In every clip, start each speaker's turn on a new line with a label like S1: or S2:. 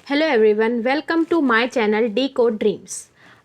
S1: Hello everyone, welcome to my channel decode dreams.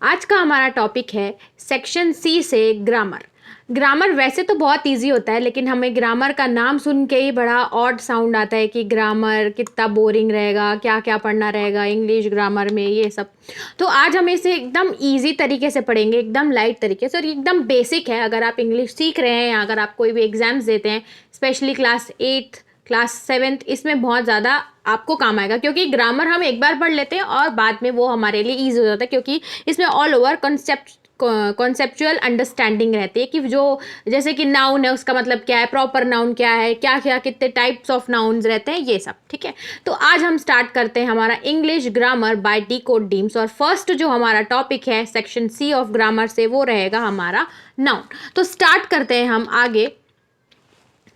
S1: आज का हमारा टॉपिक है सेक्शन सी से ग्रामर। ग्रामर वैसे तो बहुत इजी होता है, लेकिन हमें ग्रामर का नाम सुन के ही बड़ा ऑड साउंड आता है कि ग्रामर कितना बोरिंग रहेगा, क्या क्या पढ़ना रहेगा इंग्लिश ग्रामर में, ये सब। तो आज हम इसे एकदम इजी तरीके से पढ़ेंगे, एकदम लाइट तरीके से, और एकदम बेसिक है। अगर आप इंग्लिश सीख रहे हैं या अगर आप कोई भी एग्जाम्स देते हैं, स्पेशली क्लास 8 क्लास 7, इसमें बहुत ज़्यादा आपको काम आएगा, क्योंकि ग्रामर हम एक बार पढ़ लेते हैं और बाद में वो हमारे लिए ईजी हो जाता है, क्योंकि इसमें ऑल ओवर कॉन्सेप्चुअल अंडरस्टैंडिंग रहती है कि जो जैसे कि नाउन है उसका मतलब क्या है, प्रॉपर नाउन क्या है, क्या क्या कितने टाइप्स ऑफ नाउन्स रहते हैं, ये सब। ठीक है, तो आज हम स्टार्ट करते हैं हमारा English grammar bye D code dreams. और फर्स्ट जो हमारा टॉपिक है सेक्शन सी ऑफ ग्रामर से, वो रहेगा हमारा नाउन। तो स्टार्ट करते हैं हम आगे।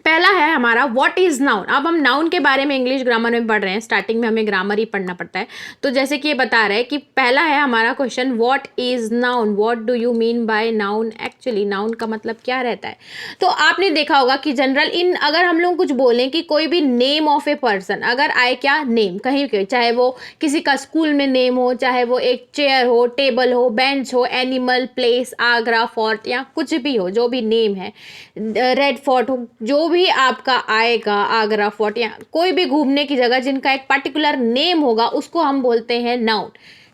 S1: पहला है हमारा व्हाट इज नाउन। अब हम नाउन के बारे में इंग्लिश ग्रामर में पढ़ रहे हैं, स्टार्टिंग में हमें ग्रामर ही पढ़ना पड़ता है। तो जैसे कि ये बता रहा है कि पहला है हमारा question, what is noun, what do you mean by noun. Actually noun का मतलब क्या रहता है। तो आपने देखा होगा कि जनरल इन अगर हम लोग कुछ बोलें कि कोई भी नेम ऑफ ए पर्सन अगर आए, क्या नेम कहीं के, चाहे वो किसी का स्कूल में नेम हो, चाहे वो एक चेयर हो, टेबल हो, बेंच हो, एनिमल, प्लेस, आगरा फोर्ट, या कुछ भी हो, जो भी नेम है, रेड फोर्ट हो, जो भी आपका आएगा, आगरा फोर्ट, या कोई भी घूमने की जगह जिनका एक पर्टिकुलर नेम होगा, उसको हम बोलते हैं नाउन।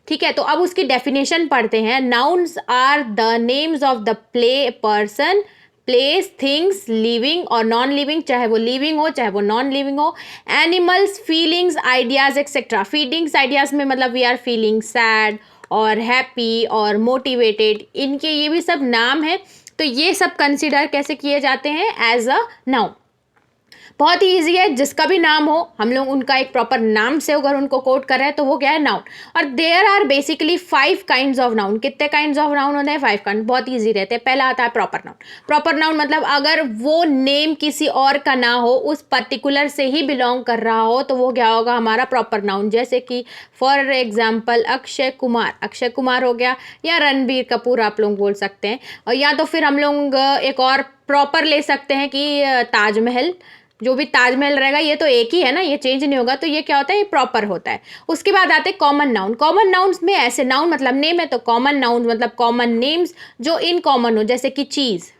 S1: ठीक है, तो अब उसकी डेफिनेशन पढ़ते हैं। Nouns are the names of the person, place, things, living और नॉन लिविंग, चाहे वो लिविंग हो चाहे वो नॉन लिविंग हो, animals, feelings, ideas etcetera. Feelings ideas में मतलब वी आर फीलिंग सैड और हैप्पी और मोटिवेटेड, इनके ये भी सब नाम है। तो ये सब कंसिडर कैसे किए जाते हैं, एज अ नाउन। बहुत ही ईजी है, जिसका भी नाम हो हम लोग उनका एक प्रॉपर नाम से अगर उनको कोट कर रहे हैं तो वो क्या है, नाउन। और there are basically 5 kinds of noun. कितने काइंड्स ऑफ नाउन होते हैं, 5 काइंड, बहुत ईजी रहते हैं। पहला आता है प्रॉपर नाउन। प्रॉपर नाउन मतलब अगर वो नेम किसी और का ना हो, उस पर्टिकुलर से ही बिलोंग कर रहा हो, तो वो क्या होगा, हमारा प्रॉपर नाउन। जैसे कि फॉर एग्जाम्पल अक्षय कुमार, अक्षय कुमार हो गया, या रणबीर कपूर आप लोग बोल सकते हैं। और या तो फिर हम लोग एक और प्रॉपर ले सकते हैं कि ताजमहल, जो भी ताजमहल रहेगा, ये तो एक ही है ना, ये चेंज नहीं होगा, तो ये क्या होता है, ये प्रॉपर होता है। उसके बाद आते हैं कॉमन नाउन। कॉमन नाउन्स में ऐसे, नाउन मतलब नेम है, तो कॉमन नाउन मतलब कॉमन नेम्स जो इन कॉमन हो, जैसे कि चीज़।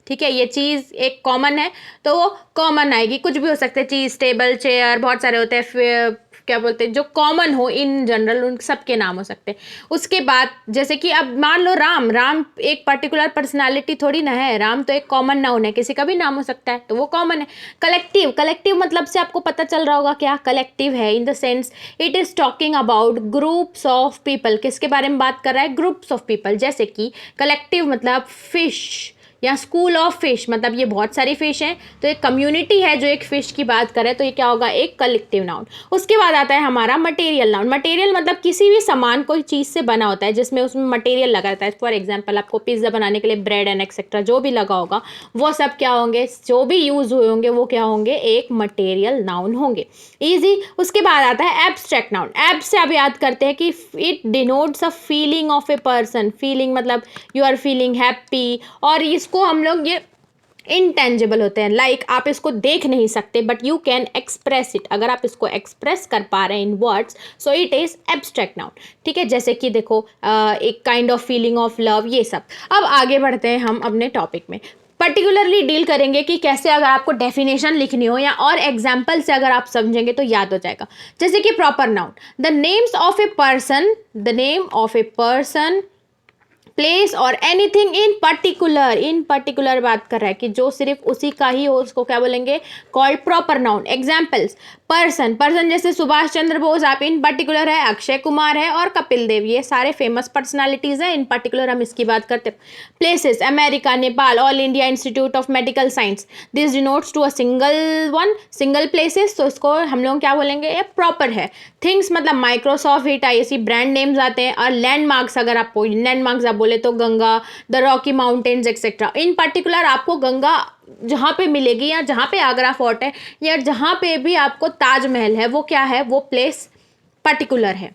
S1: ठीक है, ये चीज़ एक कॉमन है तो वो कॉमन आएगी, कुछ भी हो सकते हैं, चीज़, टेबल, चेयर, बहुत सारे होते हैं, क्या बोलते हैं, जो कॉमन हो इन जनरल, उन सबके नाम हो सकते हैं। उसके बाद जैसे कि अब मान लो राम, राम एक पर्टिकुलर पर्सनालिटी थोड़ी ना है, राम तो एक कॉमन नाउन है, किसी का भी नाम हो सकता है, तो वो कॉमन है। कलेक्टिव, कलेक्टिव मतलब से आपको पता चल रहा होगा क्या कलेक्टिव है, in the sense it is talking about groups of people. किसके बारे में बात कर रहा है, ग्रुप्स ऑफ पीपल। जैसे कि कलेक्टिव मतलब फिश या स्कूल ऑफ फिश, मतलब ये बहुत सारी फिश हैं, तो एक कम्युनिटी है जो एक फिश की बात करे, तो ये क्या होगा, एक कलेक्टिव नाउन। उसके बाद आता है हमारा मटेरियल नाउन। मटेरियल मतलब किसी भी सामान कोई चीज़ से बना होता है जिसमें उसमें मटेरियल लगा रहता है। फॉर एग्जाम्पल आपको पिज्ज़ा बनाने के लिए ब्रेड एंड एक्सेट्रा जो भी लगा होगा, वो सब क्या होंगे, जो भी यूज़ हुए होंगे, वो क्या होंगे, एक मटेरियल नाउन होंगे। ईजी। उसके बाद आता है एब्स्ट्रैक्ट नाउन। एब से आप याद करते हैं कि it denotes a feeling of a person. Feeling मतलब यू आर फीलिंग हैप्पी, और इसको हम लोग ये इनटेंजिबल होते हैं, लाइक आप इसको देख नहीं सकते but you can express it. अगर आप इसको एक्सप्रेस कर पा रहे हैं in words, so it is abstract noun. ठीक है, जैसे कि देखो एक kind of feeling of love, ये सब। अब आगे बढ़ते हैं हम अपने टॉपिक में, पर्टिकुलरली डील करेंगे कि कैसे अगर आपको डेफिनेशन लिखनी हो या और एग्जाम्पल से अगर आप समझेंगे तो याद हो जाएगा। जैसे कि proper noun, the names of a person, the name of a person, place और anything in particular. In particular बात कर रहा है कि जो सिर्फ उसी का ही हो, उसको क्या बोलेंगे, called proper noun. Examples, person, person जैसे सुभाष चंद्र बोस, आप इन पर्टिकुलर है, अक्षय कुमार है और कपिल देव, ये सारे फेमस पर्सनालिटीज हैं, इन पर्टिकुलर हम इसकी बात करते हैं। Places, America, Nepal, All India Institute of Medical Science, this denotes to a single one, single places, तो इसको हम लोग क्या बोलेंगे, ये प्रॉपर है। थिंग्स मतलब माइक्रोसॉफ्ट, हिट, ऐसी ब्रांड नेम्स आते हैं। और लैंडमार्क्स, अगर आपको लैंडमार्क्स आप बोले तो Ganga, the Rocky mountains etcetera. In particular आपको गंगा जहाँ पे मिलेगी, या जहाँ पे आगरा फोर्ट है, या जहाँ पे भी आपको ताजमहल है, वो क्या है, वो प्लेस पर्टिकुलर है।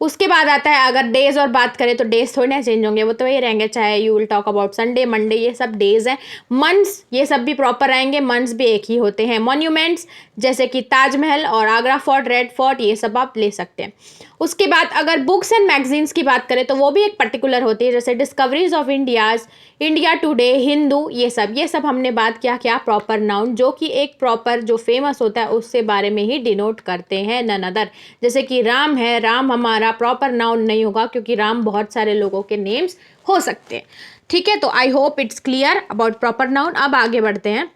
S1: उसके बाद आता है अगर डेज और बात करें तो डेज थोड़ी ना चेंज होंगे, वो तो वही रहेंगे, चाहे you will talk about Sunday Monday, ये सब डेज हैं। मंथ्स ये सब भी प्रॉपर आएंगे, मंथ्स भी एक ही होते हैं। मॉन्यूमेंट्स जैसे कि ताजमहल और आगरा फोर्ट, रेड फोर्ट, ये सब आप ले सकते हैं। उसके बाद अगर बुक्स एंड मैगजीन्स की बात करें तो वो भी एक पर्टिकुलर होती है, जैसे discoveries of India's, India today, Hindu, ये सब हमने बात किया क्या प्रॉपर नाउन, जो कि एक प्रॉपर जो फेमस होता है उससे बारे में ही डिनोट करते हैं, नन अदर। जैसे कि राम है, राम हमारा प्रॉपर नाउन नहीं होगा क्योंकि राम बहुत सारे लोगों के नेम्स हो सकते हैं। ठीक है, तो I hope it's clear about proper noun. अब आगे बढ़ते हैं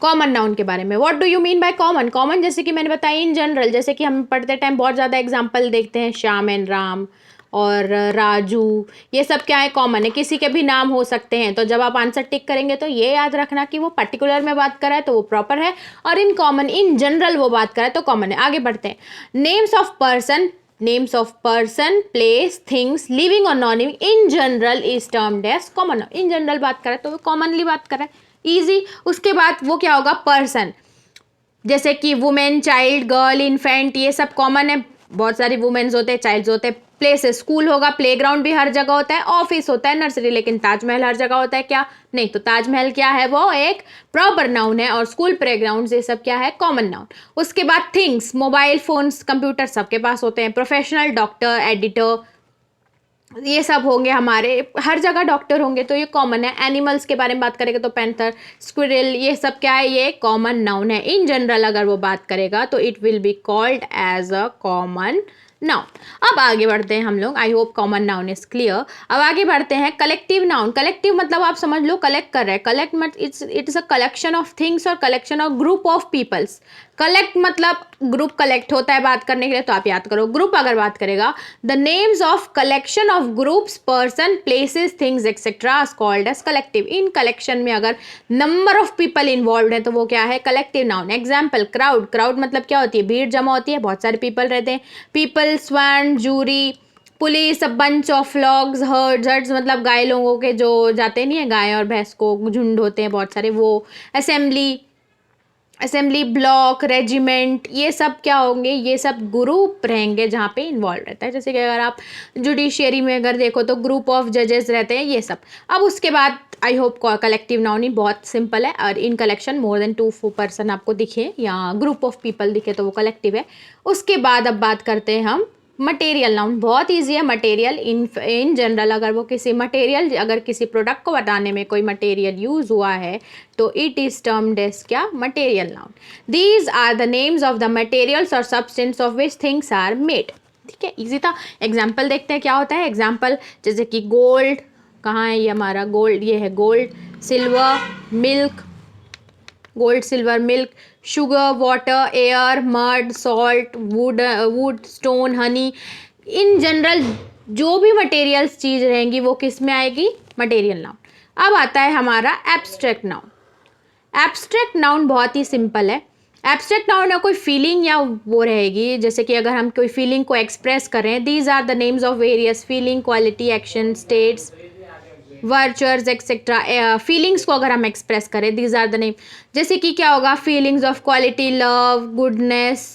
S1: कॉमन नाउन के बारे में। What do you mean by common? Common जैसे कि मैंने बताया इन जनरल, जैसे कि हम पढ़ते टाइम बहुत ज़्यादा एग्जाम्पल देखते हैं, श्याम एंड राम और राजू, ये सब क्या है, कॉमन है, किसी के भी नाम हो सकते हैं। तो जब आप आंसर टिक करेंगे तो ये याद रखना कि वो पर्टिकुलर में बात कर रहा है तो वो प्रॉपर है, और इन कॉमन इन जनरल वो बात कर रहा है तो कॉमन है। आगे बढ़ते हैं। Names of person, place, things, living और non living in general is termed as common. In general बात कर रहा है तो वो कॉमनली बात कर रहा है, ईजी। उसके बाद वो क्या होगा, पर्सन, जैसे कि वुमेन, चाइल्ड, गर्ल, इन्फेंट, ये सब कॉमन है, बहुत सारी वुमेन्स होते हैं, चाइल्ड्स होते हैं। प्लेसेस, स्कूल होगा, प्लेग्राउंड भी हर जगह होता है, ऑफिस होता है, नर्सरी, लेकिन ताजमहल हर जगह होता है क्या? नहीं। तो ताजमहल क्या है, वो एक प्रॉपर नाउन है, और स्कूल, प्लेग्राउंड, ये सब क्या है, कॉमन नाउन। उसके बाद थिंग्स, मोबाइल फोन्स, कंप्यूटर सबके पास होते हैं। प्रोफेशनल, डॉक्टर, एडिटर, ये सब होंगे हमारे, हर जगह डॉक्टर होंगे तो ये कॉमन है। एनिमल्स के बारे में बात करेंगे तो पैंथर, स्क्विरल, ये सब क्या है, ये कॉमन नाउन है। इन जनरल अगर वो बात करेगा तो it will be called as a common noun. अब आगे बढ़ते हैं हम लोग, I hope common noun is clear. अब आगे बढ़ते हैं कलेक्टिव नाउन। कलेक्टिव मतलब आप समझ लो कलेक्ट कर रहे हैं, कलेक्ट मत it's a collection of things और collection of group of peoples. Collect मतलब ग्रुप कलेक्ट होता है बात करने के लिए, तो आप याद करो ग्रुप अगर बात करेगा, the names of collection of groups, person, places, things etcetera is called as collective. इन कलेक्शन में अगर नंबर ऑफ पीपल इन्वॉल्व है तो वो क्या है, collective noun. Example, crowd, crowd मतलब क्या होती है, भीड़ जमा होती है, बहुत सारे पीपल रहते हैं। People, swan, jury, police, a bunch of logs, herds मतलब गाय, लोगों के जो जाते नहीं है, गाय और भैंस को झुंड होते हैं बहुत सारे, वो। असेंबली, ब्लॉक, रेजिमेंट, ये सब क्या होंगे, ये सब ग्रुप रहेंगे जहाँ पे इन्वॉल्व रहता है। जैसे कि अगर आप जुडिशियरी में अगर देखो तो ग्रुप ऑफ जजेस रहते हैं, ये सब। अब उसके बाद आई होप कलेक्टिव नाउन ही बहुत सिंपल है, और इन कलेक्शन मोर देन 2 पर्सन आपको दिखे या ग्रुप ऑफ पीपल दिखे तो वो कलेक्टिव है। उसके बाद अब बात करते हैं हम मटेरियल नाउन। बहुत ईजी है मटेरियल। इन जनरल अगर वो किसी मटेरियल, अगर किसी प्रोडक्ट को बताने में कोई मटेरियल यूज हुआ है तो इट इज टर्म्ड एज क्या, material noun. These are the names of the materials और substance of which things are made. ठीक है, ईजी था। एग्जाम्पल देखते हैं क्या होता है। एग्जाम्पल जैसे कि गोल्ड, कहाँ है ये हमारा गोल्ड, ये है gold, silver, milk, gold, silver, milk, sugar, water, air, mud, salt, would, stone, Honey. In general जो भी मटेरियल्स चीज़ रहेंगी वो किस में आएगी, मटेरियल नाउन। अब आता है हमारा एब्स्ट्रैक्ट नाउन। एब्स्ट्रैक्ट नाउन बहुत ही सिंपल है। एब्स्ट्रैक्ट नाउन में कोई फीलिंग या वो रहेगी, जैसे कि अगर हम कोई फीलिंग को एक्सप्रेस करें, these are the names of various feeling, quality, action, states, virtues etcetera. Feelings को अगर हम एक्सप्रेस करें, दीज आर द नेम। जैसे कि क्या होगा, feelings of quality, love, goodness,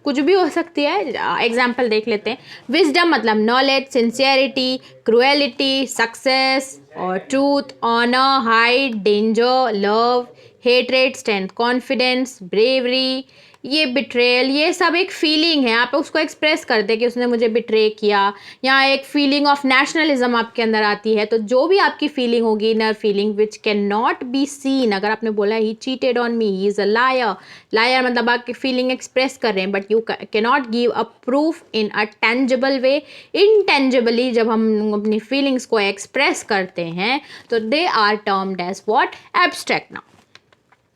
S1: कुछ भी हो सकती है। एग्जाम्पल देख लेते हैं। विजडम मतलब नॉलेज, सिंसियरिटी, क्रुएलिटी, सक्सेस और truth, honour, height, danger, love, hatred, strength, confidence, bravery, ये बिट्रेयल, ये सब एक फीलिंग है। आप उसको एक्सप्रेस करते कि उसने मुझे बिट्रे किया। यहाँ एक फीलिंग ऑफ नेशनलिज्म आपके अंदर आती है। तो जो भी आपकी फीलिंग होगी, inner feeling which can not be seen, अगर आपने बोला ही cheated on me, he is a liar, liar मतलब आपकी फीलिंग एक्सप्रेस कर रहे हैं, but you can not give a proof in a tangible way. Intangibly जब हम अपनी फीलिंग्स को एक्सप्रेस करते हैं तो they are termed as what, abstract noun.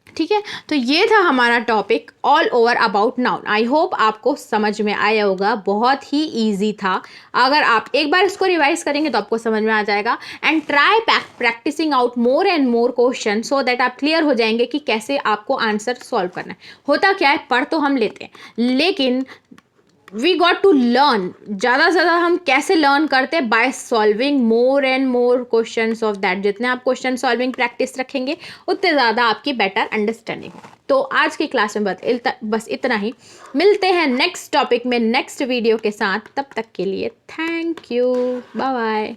S1: ठीक है, तो ये था हमारा topic all over about noun. I hope आपको समझ में आया होगा, बहुत ही इजी था। अगर आप एक बार इसको रिवाइज करेंगे तो आपको समझ में आ जाएगा। And try practising out more and more question so that आप क्लियर हो जाएंगे कि कैसे आपको आंसर सॉल्व करना है। होता क्या है, पढ़ तो हम लेते हैं लेकिन वी गॉट टू लर्न, ज़्यादा से ज़्यादा हम कैसे लर्न करते हैं, by solving more and more questions of that. जितने आप क्वेश्चन सॉल्विंग प्रैक्टिस रखेंगे उतने ज़्यादा आपकी बेटर अंडरस्टैंडिंग हो। तो आज की क्लास में बस इतना ही। मिलते हैं नेक्स्ट टॉपिक में नेक्स्ट वीडियो के साथ, तब तक के लिए थैंक यू, बाय बाय।